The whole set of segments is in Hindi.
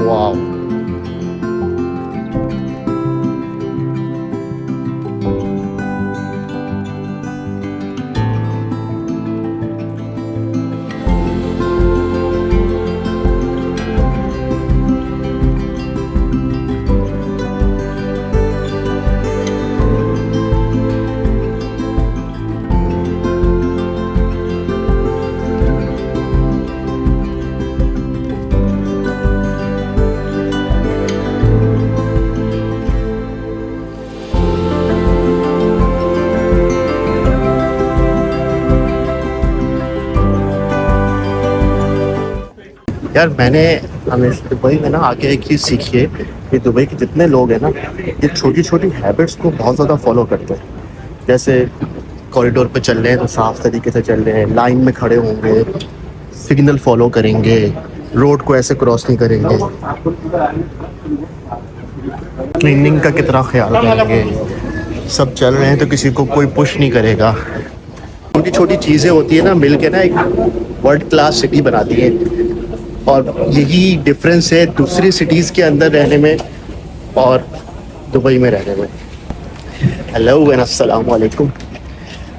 वाह। यार मैंने हमेशा दुबई में ना आके एक चीज़ सीखी है कि दुबई के जितने लोग हैं ना, ये छोटी छोटी हैबिट्स को बहुत ज़्यादा फॉलो करते हैं। जैसे कॉरिडोर पे चल रहे हैं तो साफ तरीके से चल रहे हैं, लाइन में खड़े होंगे, सिग्नल फॉलो करेंगे, रोड को ऐसे क्रॉस नहीं करेंगे, क्लीनिंग का कितना ख्याल करेंगे, सब चल रहे हैं तो किसी को कोई पुश नहीं करेगा। छोटी छोटी चीज़ें होती है ना, मिल के ना एक वर्ल्ड क्लास सिटी बनाती है। और यही डिफरेंस है दूसरी सिटीज़ के अंदर रहने में और दुबई में रहने में। हेलो एंड अस्सलाम वालेकुम।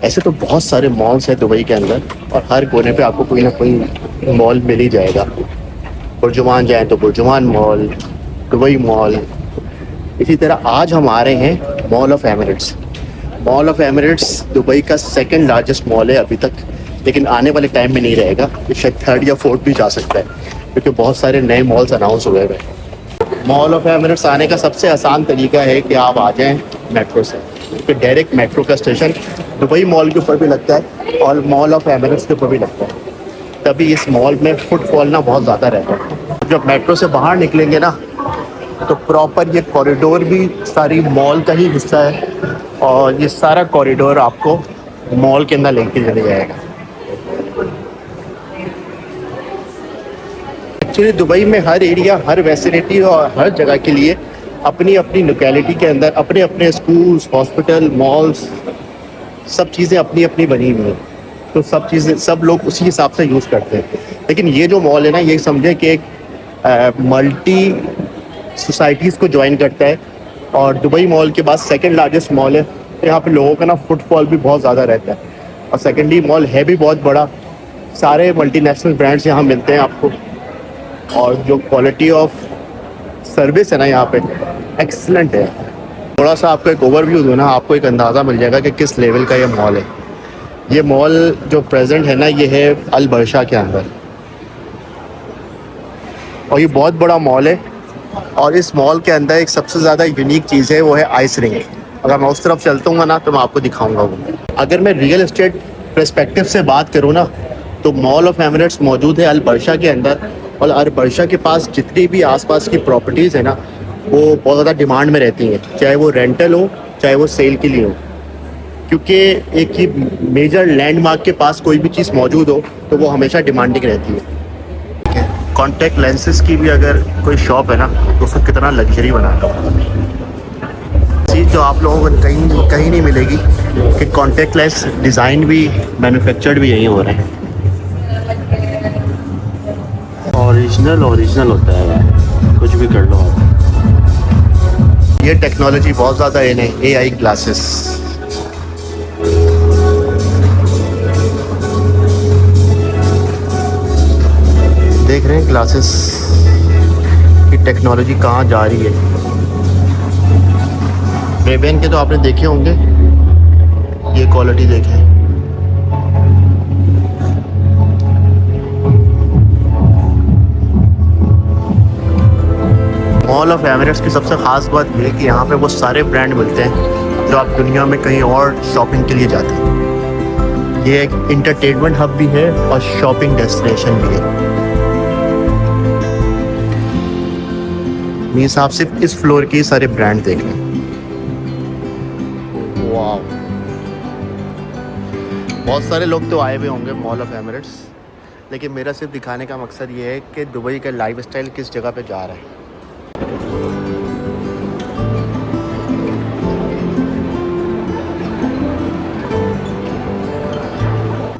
ऐसे तो बहुत सारे मॉल्स हैं दुबई के अंदर और हर कोने पे आपको कोई ना कोई मॉल मिल ही जाएगा। बुर्जुमान जाएँ तो बुर्जुमान मॉल, दुबई मॉल। इसी तरह आज हम आ रहे हैं mall of Emirates. Mall of Emirates Dubai का सेकंड लार्जेस्ट मॉल है अभी तक, लेकिन आने वाले टाइम में नहीं रहेगा। ये शायद थर्ड या फोर्थ भी जा सकता है क्योंकि बहुत सारे नए मॉल्स अनाउंस हुए हैं। मॉल ऑफ एमिरेट्स आने का सबसे आसान तरीका है कि आप आ जाएं मेट्रो से, क्योंकि डायरेक्ट मेट्रो का स्टेशन दुबई मॉल के ऊपर भी लगता है और मॉल ऑफ एमिरेट्स के ऊपर भी लगता है। तभी इस मॉल में फुटफॉल ना बहुत ज़्यादा रहता है। जब मेट्रो से बाहर निकलेंगे ना तो प्रॉपर ये कॉरिडोर भी सारी मॉल का ही हिस्सा है और ये सारा कॉरिडोर आपको मॉल के अंदर लेके चले जाएगा। एक्चुअली दुबई में हर एरिया, हर फैसिलिटी और हर जगह के लिए अपनी अपनी लोकेलिटी के अंदर अपने अपने स्कूल्स, हॉस्पिटल, मॉल्स, सब चीज़ें अपनी अपनी बनी हुई हैं। तो सब चीज़ें सब लोग उसी हिसाब से यूज़ करते हैं। लेकिन ये जो मॉल है ना, ये समझे कि एक मल्टी सोसाइटीज़ को ज्वाइन करता है और दुबई मॉल के बाद सेकंड लार्जेस्ट मॉल है। तो यहाँ पे लोगों का ना फुटफॉल भी बहुत ज़्यादा रहता है और सेकेंडली मॉल है भी बहुत बड़ा। सारे मल्टीनेशनल ब्रांड्स यहाँ मिलते हैं आपको और जो क्वालिटी ऑफ सर्विस है ना यहाँ पे एक्सीलेंट है। थोड़ा सा आपको एक ओवरव्यू दूँ ना, आपको एक अंदाज़ा मिल जाएगा कि किस लेवल का ये मॉल है। ये मॉल जो प्रेजेंट है ना, ये है अल बर्शा के अंदर और ये बहुत बड़ा मॉल है। और इस मॉल के अंदर एक सबसे ज़्यादा यूनिक चीज़ है, वो है आइस रिंग। अगर मैं उस तरफ चलता हूँ ना तो मैं आपको दिखाऊंगा वो। अगर मैं रियल एस्टेट पर्सपेक्टिव से बात करूँ ना तो मॉल ऑफ एमिरेट्स मौजूद है अल बर्शा के अंदर और अल बर्शा के पास जितनी भी आसपास की प्रॉपर्टीज़ है ना, वो बहुत ज़्यादा डिमांड में रहती हैं, चाहे वो रेंटल हो चाहे वो सेल के लिए हो। क्योंकि एक ही मेजर लैंडमार्क के पास कोई भी चीज़ मौजूद हो तो वो हमेशा डिमांडिंग रहती है। कॉन्टैक्ट लेंसेज की भी अगर कोई शॉप है ना तो उसको कितना लग्जरी बनाता है। चीज़ जो आप लोगों को कहीं कहीं नहीं मिलेगी कि कॉन्टैक्ट लेंस डिज़ाइन भी मैन्युफैक्चर्ड भी यहीं हो रहे हैं। ओरिजिनल होता है यार, कुछ भी कर लो आप। ये टेक्नोलॉजी बहुत ज़्यादा इन है, AI ग्लासेस। देख रहे हैं ग्लासेस की टेक्नोलॉजी कहाँ जा रही है। रेबेन के तो आपने देखे होंगे, ये क्वालिटी देखें। मॉल ऑफ एमिरेट्स की सबसे ख़ास बात यह है कि यहाँ पे वो सारे ब्रांड मिलते हैं जो आप दुनिया में कहीं और शॉपिंग के लिए जाते हैं। ये एक इंटरटेनमेंट हब भी है और शॉपिंग डेस्टिनेशन भी है। मीन्स आप सिर्फ इस फ्लोर के सारे ब्रांड देख लें। वाह, बहुत सारे लोग तो आए हुए होंगे मॉल ऑफ एमिरेट्स, लेकिन मेरा सिर्फ दिखाने का मकसद ये है कि दुबई का लाइफस्टाइल किस जगह पे जा रहा है।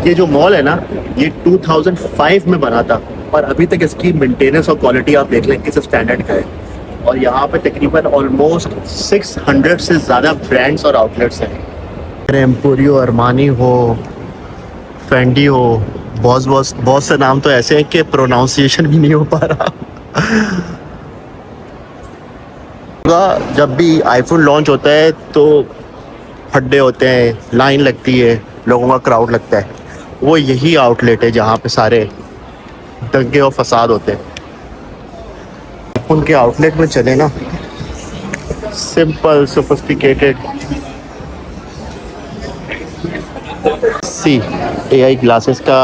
ये जो मॉल है ना, ये 2005 में बना था और अभी तक इसकी मेंटेनेंस और क्वालिटी आप देख लें किस स्टैंडर्ड का है। और यहाँ पे तकरीबन ऑलमोस्ट 600 से ज़्यादा ब्रांड्स और आउटलेट्स हैं। एम्पोरियो, अरमानी हो, फेंडी हो, बहुत से नाम तो ऐसे हैं कि प्रोनाउंसिएशन भी नहीं हो पा रहा। जब भी आईफोन लॉन्च होता है तो हड्डे होते हैं, लाइन लगती है, लोगों का क्राउड लगता है। वो यही आउटलेट है जहाँ पे सारे दंगे और फसाद होते हैं। उनके आउटलेट में चले ना, सिंपल सोफिस्टिकेटेड सी AI ग्लासेस का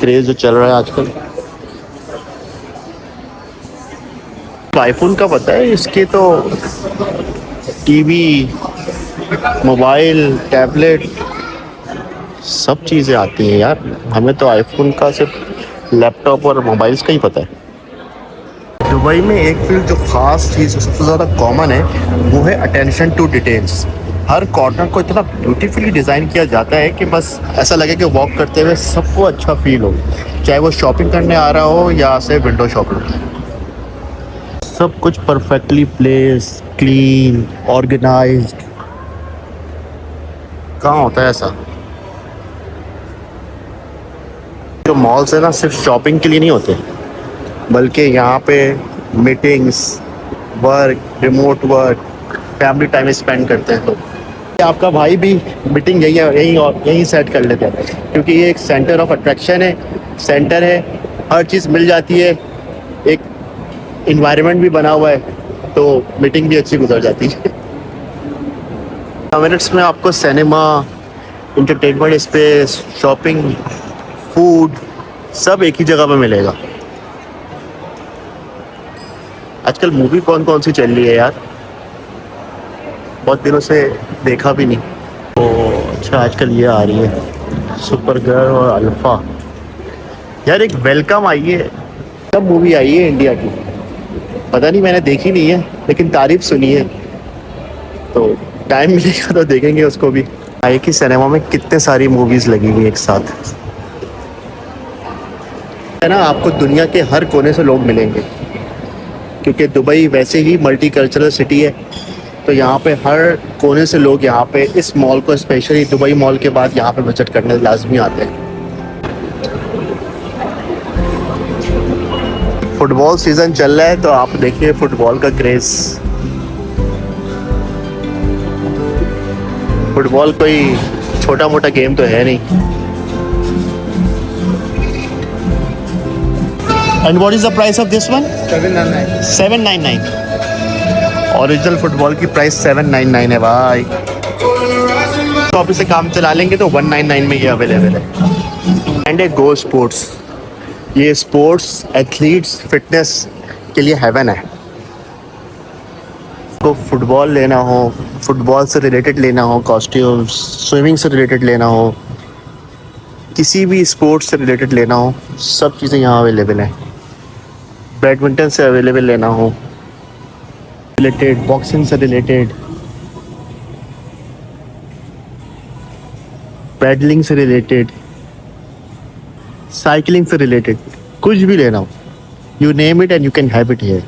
क्रेज जो चल रहा है आजकल। आईफोन का पता है, इसके तो टीवी, मोबाइल, टैबलेट सब चीज़ें आती हैं यार। हमें तो आईफोन का सिर्फ लैपटॉप और मोबाइल्स का ही पता है। दुबई में एक फील्ड जो ख़ास चीज़ सबसे ज़्यादा कॉमन है वो है अटेंशन टू डिटेल्स। हर कॉर्नर को इतना ब्यूटीफुली डिज़ाइन किया जाता है कि बस ऐसा लगे कि वॉक करते हुए सबको अच्छा फील हो, चाहे वो शॉपिंग करने आ रहा हो या से विंडो शॉपिंग। सब कुछ परफेक्टली प्लेस, क्लीन, ऑर्गेनाइज्ड। कहाँ होता है ऐसा? जो मॉल्स है ना सिर्फ शॉपिंग के लिए नहीं होते, बल्कि यहाँ पे meetings, work, remote work, family time spend करते हैं। तो आपका भाई भी मीटिंग यहीं सेट कर लेते हैं, क्योंकि ये एक सेंटर ऑफ अट्रैक्शन है, सेंटर है, हर चीज़ मिल जाती है, एक इन्वायरमेंट भी बना हुआ है, तो मीटिंग भी अच्छी गुजर जाती है। मिनट्स में आपको cinema, entertainment space, shopping, food सब एक ही जगह पे मिलेगा। आजकल मूवी कौन कौन सी चल रही है यार, बहुत दिनों से देखा भी नहीं। तो अच्छा, आजकल ये आ रही है सुपर गर्ल और अल्फा। यार एक वेलकम आई है, कब मूवी आई है इंडिया की पता नहीं, मैंने देखी नहीं है लेकिन तारीफ सुनी है, तो टाइम मिलेगा तो देखेंगे उसको भी। एक ही सिनेमा में कितने सारी मूवीज़ लगी हुई एक साथ है ना। आपको दुनिया के हर कोने से लोग मिलेंगे, क्योंकि दुबई वैसे ही मल्टीकल्चरल सिटी है, तो यहाँ पे हर कोने से लोग यहाँ पे इस मॉल को, स्पेशली दुबई मॉल के बाद यहाँ पे विजिट करने लाजमी आते हैं। फुटबॉल सीज़न चल रहा है तो आप देखिए फुटबॉल का क्रेज़। फुटबॉल कोई छोटा मोटा गेम तो है नहीं। And what is the price of this one? 799. 799। Original football की प्राइस 799 है भाई। तो ऑफिस से काम चला लेंगे तो 199 में ये अवेलेबल है। एंड ए गो स्पोर्ट्स, ये स्पोर्ट्स एथलीट्स फिटनेस के लिए हेवन है। तो फुटबॉल लेना हो, फुटबॉल से रिलेटेड लेना हो, कॉस्ट्यूम्स, स्विमिंग से रिलेटेड लेना हो, किसी भी स्पोर्ट्स से रिलेटेड लेना हो, सब चीज़ें यहाँ अवेलेबल हैं। बैडमिंटन से अवेलेबल लेना हो, रिलेटेड बॉक्सिंग से रिलेटेड, पैडलिंग से रिलेटेड, साइकिलिंग से रिलेटेड, कुछ भी लेना हो, you name it and you can have it here.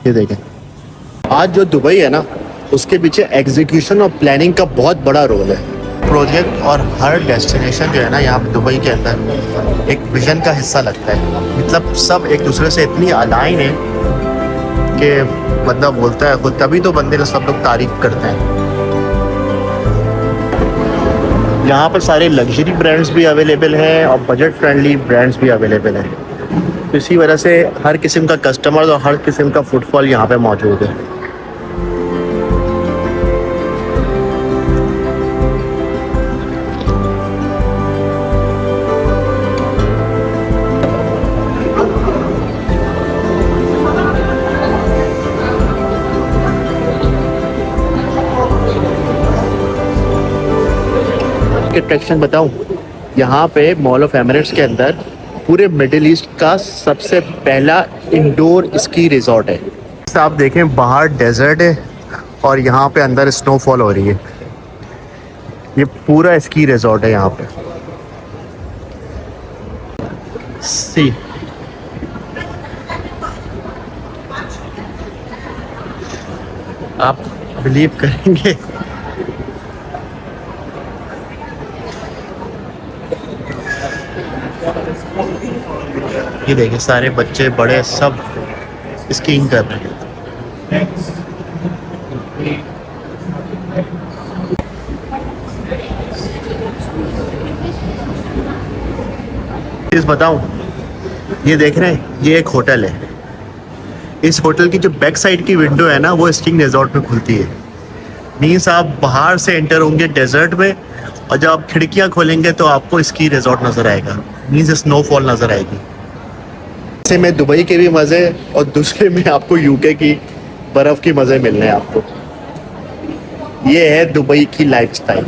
ये देखें, आज जो दुबई है ना उसके पीछे एग्जीक्यूशन और प्लानिंग का बहुत बड़ा रोल है। प्रोजेक्ट और हर डेस्टिनेशन जो है ना यहाँ पे दुबई के अंदर एक विजन का हिस्सा लगता है। मतलब सब एक दूसरे से इतनी अलाइन है कि मतलब बोलता है खुद, तभी तो बंदे सब लोग तारीफ करते हैं। यहाँ पर सारे लग्जरी ब्रांड्स भी अवेलेबल हैं और बजट फ्रेंडली ब्रांड्स भी अवेलेबल हैं। तो इसी वजह से हर किस्म का कस्टमर और हर किस्म का फुटफॉल यहाँ पे मौजूद है। अट्रैक्शन बताऊं, यहाँ पे मॉल ऑफ एमिरेट्स के अंदर पूरे मिडिल ईस्ट का सबसे पहला इंडोर स्की रिजॉर्ट है। आप देखें बाहर डेजर्ट है और यहाँ पे अंदर स्नोफॉल हो रही है। ये पूरा स्की रिजॉर्ट है यहाँ पे। सी आप बिलीव करेंगे ये देखिए सारे बच्चे बड़े सब स्कीइंग कर रहे हैं। चीज़ बताऊं, ये देख रहे हैं ये एक होटल है। इस होटल की जो बैक साइड की विंडो है ना वो स्कीइंग रिजॉर्ट में खुलती है। मीन्स आप बाहर से एंटर होंगे डेजर्ट में और जब आप खिड़कियां खोलेंगे तो आपको स्की रिजॉर्ट नज़र आएगा। मीन्स स्नोफॉल नज़र आएगी। ऐसे में दुबई के भी मज़े और दूसरे में आपको यूके की बर्फ़ की मज़े मिलने हैं आपको। ये है दुबई की लाइफस्टाइल।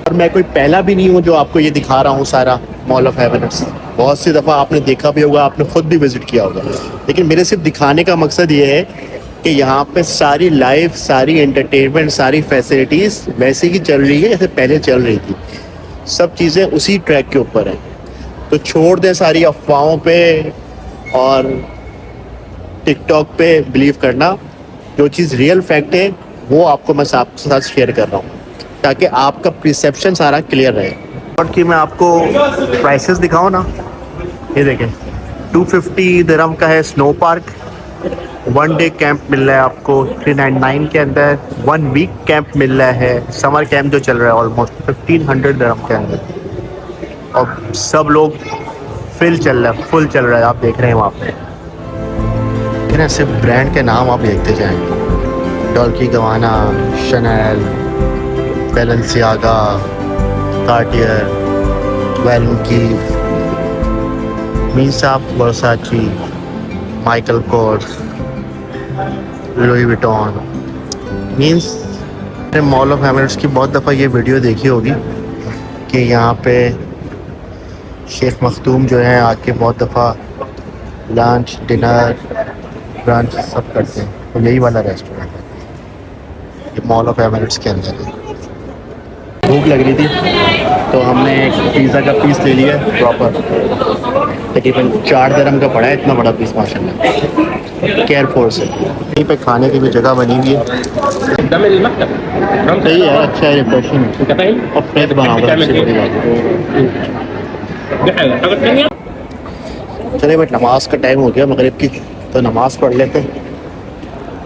और मैं कोई पहला भी नहीं हूँ जो आपको ये दिखा रहा हूँ सारा मॉल ऑफ हैप्पीनेस। बहुत सी दफ़ा आपने देखा भी होगा, आपने खुद भी विज़िट किया होगा, लेकिन मेरे सिर्फ दिखाने का मकसद ये है कि यहाँ पे सारी लाइफ, सारी एंटरटेनमेंट, सारी फैसिलिटीज़ वैसे ही चल रही है जैसे पहले चल रही थी। सब चीज़ें उसी ट्रैक के ऊपर हैं। तो छोड़ दें सारी अफवाहों पे और टिकटॉक पे बिलीव करना। जो चीज़ रियल फैक्ट है वो आपको मैं आपके साथ शेयर कर रहा हूँ ताकि आपका परसेप्शन सारा क्लियर रहे। और कि मैं आपको प्राइसेस दिखाऊँ ना, ये देखें 250 दिरहम का है स्नो पार्क। 1 डे कैंप मिल रहा है आपको 399 के अंदर। 1 वीक कैंप मिल रहा है, समर कैंप जो चल रहा है ऑलमोस्ट 1500 दिरहम के अंदर। और सब लोग फुल चल रहा है, आप देख रहे हैं वहाँ पे। ना सिर्फ ब्रांड के नाम आप देखते जाएँ, Dolce Gabbana, Chanel, Balenciaga, Cartier, वैलेंकी, मीन्स आप Versace, Michael Kors, Louis Vuitton. Means mall of Hamburg's की बहुत दफ़ा ये वीडियो देखी होगी कि यहाँ पे शेख मखदूम जो है आके बहुत दफ़ा लंच, डिनर, ब्रंच सब करते हैं। तो यही वाला रेस्टोरेंट है, ये मॉल ऑफ हैम्बर्ग्स के अंदर है। भूख लग रही थी तो हमने एक पिज़्ज़ा का पीस ले लिया प्रॉपर, तकरीबन 4 दिरहम का पड़ा है। इतना बड़ा पीस माशाल्लाह केयर फोर्स है। यहीं पे खाने की भी जगह बनी हुई है, सही है, अच्छा है, रिफ्रेशिंग और फ्रेश बना हुआ है। चलिए बट नमाज का टाइम हो गया मगरिब की, तो नमाज पढ़ लेते हैं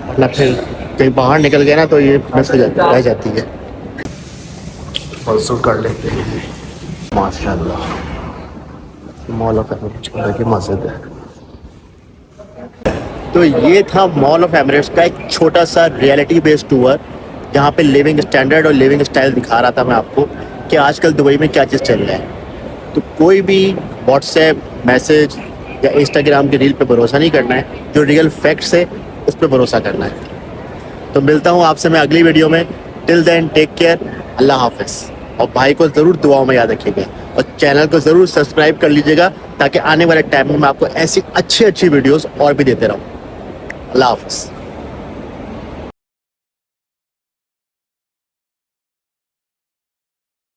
वरना फिर कहीं बाहर निकल गए ना तो ये मिस हो रह जाती है। वज़ू कर लेते हैं। माशाल्लाह मॉल ऑफ एमिरेट्स की मस्जिद है। तो ये था मॉल ऑफ एमिरेट्स का एक छोटा सा रियलिटी बेस्ड टूर, जहाँ पे लिविंग स्टैंडर्ड और लिविंग स्टाइल दिखा रहा था मैं आपको कि आजकल दुबई में क्या चीज़ चल रहा है। तो कोई भी व्हाट्सएप मैसेज या इंस्टाग्राम की रील पे भरोसा नहीं करना है, जो रियल फैक्ट्स है उस पर भरोसा करना है। तो मिलता हूँ आपसे मैं अगली वीडियो में। टिल देन टेक केयर, अल्लाह हाफिज़। और भाई को ज़रूर दुआओं में याद रखिएगा और चैनल को ज़रूर सब्सक्राइब कर लीजिएगा ताकि आने वाले टाइम में मैं आपको ऐसी अच्छी वीडियोस और भी देते रहूँ। अल्लाह हाफिज़।